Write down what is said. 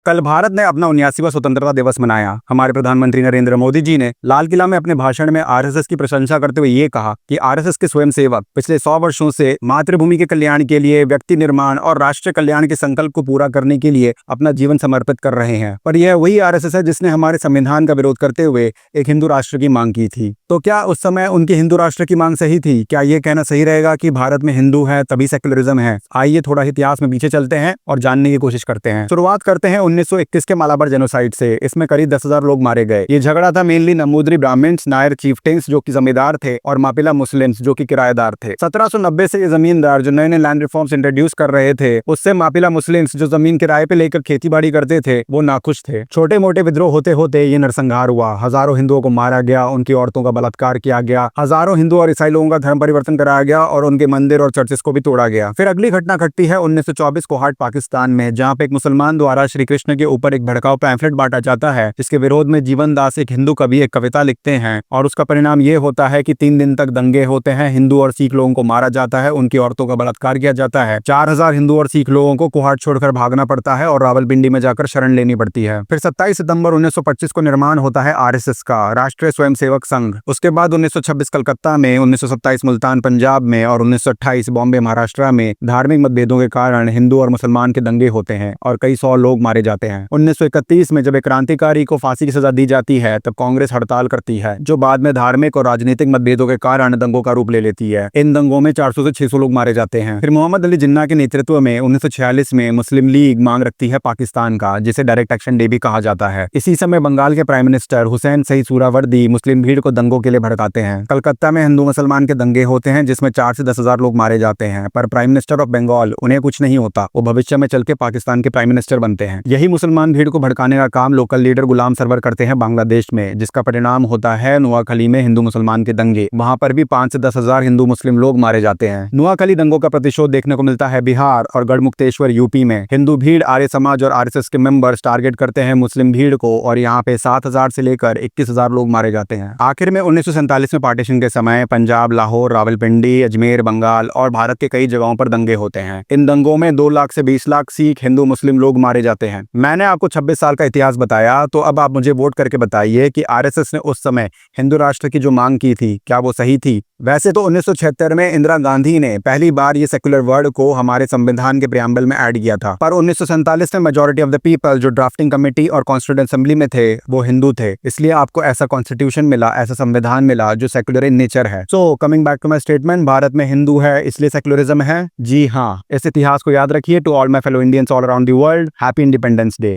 कल भारत ने अपना 79वां स्वतंत्रता दिवस मनाया। हमारे प्रधानमंत्री नरेंद्र मोदी जी ने लाल किला में अपने भाषण में आरएसएस की प्रशंसा करते हुए ये कहा कि आरएसएस के स्वयंसेवक पिछले 100 वर्षों से मातृभूमि के कल्याण के लिए, व्यक्ति निर्माण और राष्ट्र कल्याण के संकल्प को पूरा करने के लिए अपना जीवन समर्पित कर रहे हैं। पर यह वही आरएसएस है जिसने हमारे संविधान का विरोध करते हुए एक हिंदू राष्ट्र की मांग की थी। तो क्या उस समय उनकी हिंदू राष्ट्र की मांग सही थी? क्या ये कहना सही रहेगा कि भारत में हिंदू है तभी सेक्युलरिज्म है? आइए थोड़ा इतिहास में पीछे चलते हैं और जानने की कोशिश करते हैं। शुरुआत करते हैं 1921 के मालाबार जेनोसाइड से। इसमें करीब 10,000 लोग मारे गए। ये झगड़ा था मेनली नमूद्री ब्राह्मण्स, नायर चीफ्टेन्स जो कि जमींदार थे और मापिला मुस्लिम्स जो कि किराएदार थे। 1790 से ये जमींदार जो नए नए लैंड रिफॉर्म्स इंट्रोड्यूस कर रहे थे, उससे मापिला मुस्लिम्स जो जमीन किराए पे लेकर खेती बाड़ी करते थे वो नाखुश थे। छोटे मोटे विद्रोह होते होते ये नरसंहार हुआ। हजारों हिंदुओं को मारा गया, उनकी औरतों का बलात्कार किया गया, हजारों हिंदू और ईसाई लोगों का धर्म परिवर्तन कराया गया और उनके मंदिर और चर्चेस को भी तोड़ा गया। फिर अगली घटना घटती है 1924 कोहाट पाकिस्तान में, जहाँ पे एक मुसलमान द्वारा श्री कृष्ण के ऊपर एक भड़काऊ पैम्फलेट बांटा जाता है, जिसके विरोध में जीवन दास एक हिंदू कवि एक कविता लिखते हैं और उसका परिणाम ये होता है कि 3 दिन तक दंगे होते हैं। हिंदू और सिख लोगों को मारा जाता है, उनकी औरतों का बलात्कार किया जाता है। 4000 हिंदू और सिख लोगों को कोहाट छोड़कर भागना पड़ता है और रावलपिंडी में जाकर शरण लेनी पड़ती है। फिर 27 सितंबर 1925 को निर्माण होता है आरएसएस का, राष्ट्रीय स्वयंसेवक संघ। उसके बाद 1926 कलकत्ता में, 1927 मुल्तान पंजाब में और 1928 बॉम्बे महाराष्ट्र में धार्मिक मतभेदों के कारण हिंदू और मुसलमान के दंगे होते हैं और कई 100 लोग मारे जाते हैं। 1931 में जब एक क्रांतिकारी को फांसी की सजा दी जाती है तब कांग्रेस हड़ताल करती है, जो बाद में धार्मिक और राजनीतिक मतभेदों के कारण दंगों का रूप ले लेती है। इन दंगों में 400 से 600 लोग मारे जाते हैं। फिर मोहम्मद अली जिन्ना के नेतृत्व में 1946 में मुस्लिम लीग मांग रखती है पाकिस्तान का, जिसे डायरेक्ट एक्शन डे भी कहा जाता है। इसी समय बंगाल के प्राइम मिनिस्टर हुसैन सईद सूहरावर्दी मुस्लिम भीड़ को दंगों के लिए भड़काते हैं। कलकत्ता में हिंदू मुसलमान के दंगे होते हैं जिसमें 4 से 10,000 लोग मारे जाते हैं, पर प्राइम मिनिस्टर ऑफ बंगाल उन्हें कुछ नहीं होता। वो भविष्य में चल के पाकिस्तान के प्राइम मिनिस्टर बनते हैं। यही मुसलमान भीड़ को भड़काने का काम लोकल लीडर गुलाम सरवर करते हैं बांग्लादेश में, जिसका परिणाम होता है नोआखली में हिंदू मुसलमान के दंगे। वहां पर भी 5 से 10,000 हिंदू मुस्लिम लोग मारे जाते हैं। नोआखली दंगों का प्रतिशोध देखने को मिलता है बिहार और गढ़मुक्तेश्वर यूपी में। हिंदू भीड़ आर्य समाज और आरएसएस के मेंबर्स टारगेट करते हैं मुस्लिम भीड़ को और यहाँ पे 7,000 से लेकर 21,000 लोग मारे जाते हैं। आखिर में 1947 में पार्टीशन के समय पंजाब, लाहौर, रावलपिंडी, अजमेर, बंगाल और भारत के कई जगहों पर दंगे होते हैं। इन दंगों में 2 लाख से 20 लाख सिख, हिंदू, मुस्लिम लोग मारे जाते हैं। मैंने आपको 26 साल का इतिहास बताया, तो अब आप मुझे वोट करके बताइए कि आरएसएस ने उस समय हिंदू राष्ट्र की जो मांग की थी, क्या वो सही थी? वैसे तो 1976 में इंदिरा गांधी ने पहली बार ये सेक्युलर वर्ड को हमारे संविधान के प्रियम्बल में ऐड किया था, पर 1947 में मेजॉरिटी ऑफ द पीपल जो ड्राफ्टिंग कमेटी और कॉन्स्टिट्यूएंट असेंबली में थे वो हिंदू थे, इसलिए आपको ऐसा कॉन्स्टिट्यूशन मिला, ऐसा संविधान मिला जो सेक्युलर इन नेचर है। So coming back to my statement, Bharat में हिंदू है इसलिए सेक्युलरिज्म है? जी हाँ। इस इतिहास को याद रखिए। To all my fellow Indians all around the world, happy Independence day.